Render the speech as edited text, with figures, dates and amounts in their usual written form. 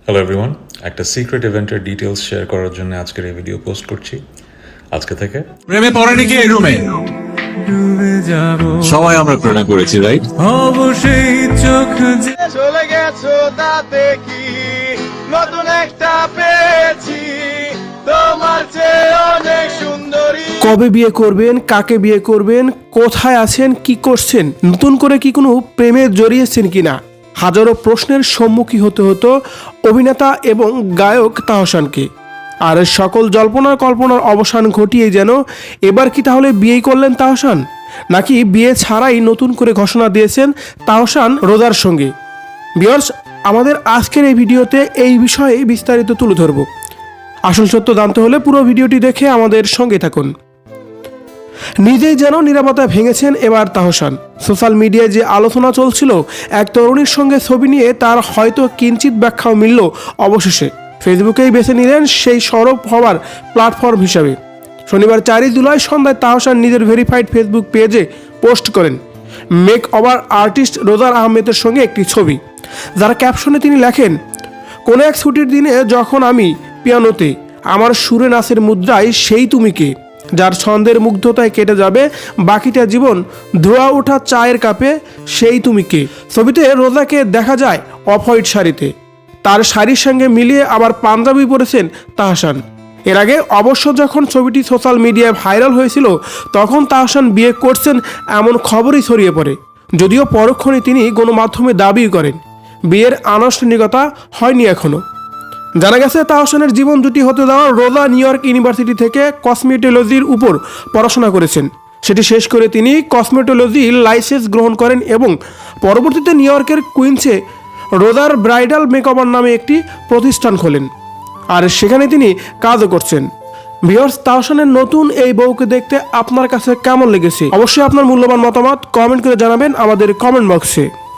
Hello everyone, একটা secret ইভেন্টের details share করার জন্য আজকের এই ভিডিও পোস্ট করছি। আজকে থেকে প্রেমে পড়েনি কি এই রুমে? সবাই আমরা প্রেমে করেছি, রাইট? অবশ্যই চোখ চলে গেছো তাতে কি নতুন একটা পেয়েছি তোমার চেয়ে অনেক সুন্দরী। কবে বিয়ে করবেন, কাকে বিয়ে করবেন, কোথায় আছেন, কি করছেন, নতুন করে কি কোনো প্রেমে জড়িয়েছেন কিনা, হাজারো প্রশ্নের সম্মুখীন হতে হতো অভিনেতা এবং গায়ক তাহসানকে। আর সকল জল্পনার কল্পনার অবসান ঘটিয়ে যেন এবার কি তাহলে বিয়েই করলেন তাহসান, নাকি বিয়ে ছাড়াই নতুন করে ঘোষণা দিয়েছেন তাহসান রোজার সঙ্গে। ভিউয়ার্স, আমাদের আজকের এই ভিডিওতে এই বিষয়ে বিস্তারিত তুলে ধরব। আসল সত্য জানতে হলে পুরো ভিডিওটি দেখে আমাদের সঙ্গে থাকুন। নিজেই যেন নিরাপত্তা ভেঙেছেন এবার তাহসান। সোশ্যাল মিডিয়ায় যে আলোচনা চলছিল এক তরুণীর সঙ্গে ছবি নিয়ে, তার হয়তো কিঞ্চিত ব্যাখ্যাও মিলল অবশেষে। ফেসবুকেই বেছে নিলেন সেই সরব হওয়ার প্ল্যাটফর্ম হিসাবে। শনিবার 4 জুলাই সন্ধ্যায় তাহসান নিজের ভেরিফাইড ফেসবুক পেজে পোস্ট করেন মেক ওভার আর্টিস্ট রোজার আহমেদের সঙ্গে একটি ছবি, যার ক্যাপশনে তিনি লেখেন, কোনো এক ছুটির দিনে যখন আমি পিয়ানোতে আমার সুরে নাচের মুদ্রায় সেই তুমি কে, যার ছন্দের মুগ্ধতায় কেটে যাবে বাকিটা জীবন, ধোয়া ওঠা চায়ের কাপে সেই তুমি কে। ছবিতে রোজাকে দেখা যায় অফ হোয়াইট শাড়িতে, তার শাড়ির সঙ্গে মিলিয়ে আবার পাঞ্জাবি পরেছেন তাহসান। এর আগে অবশ্য যখন ছবিটি সোশ্যাল মিডিয়ায় ভাইরাল হয়েছিল, তখন তাহসান বিয়ে করছেন এমন খবরই ছড়িয়ে পড়ে, যদিও পরক্ষণে তিনি গণমাধ্যমে দাবি করেন বিয়ের আনুষ্ঠানিকতা হয়নি এখনও। জানা গেছে তাহসানের জীবন জুটি হতে যাওয়া রোজা নিউ ইয়র্ক ইউনিভার্সিটি থেকে কসমেটোলজির উপর পড়াশোনা করেছেন। সেটি শেষ করে তিনি কসমেটোলজির লাইসেন্স গ্রহণ করেন এবং পরবর্তীতে নিউ ইয়র্কের কুইন্সে রোজার ব্রাইডাল মেকওভার নামে একটি প্রতিষ্ঠান খোলেন, আর সেখানে তিনি কাজও করছেন। ভিউয়ার্স, তাহসানের নতুন এই বউকে দেখতে আপনার কাছে কেমন লেগেছে? অবশ্যই আপনার মূল্যবান মতামত কমেন্ট করে জানাবেন আমাদের কমেন্ট বক্সে।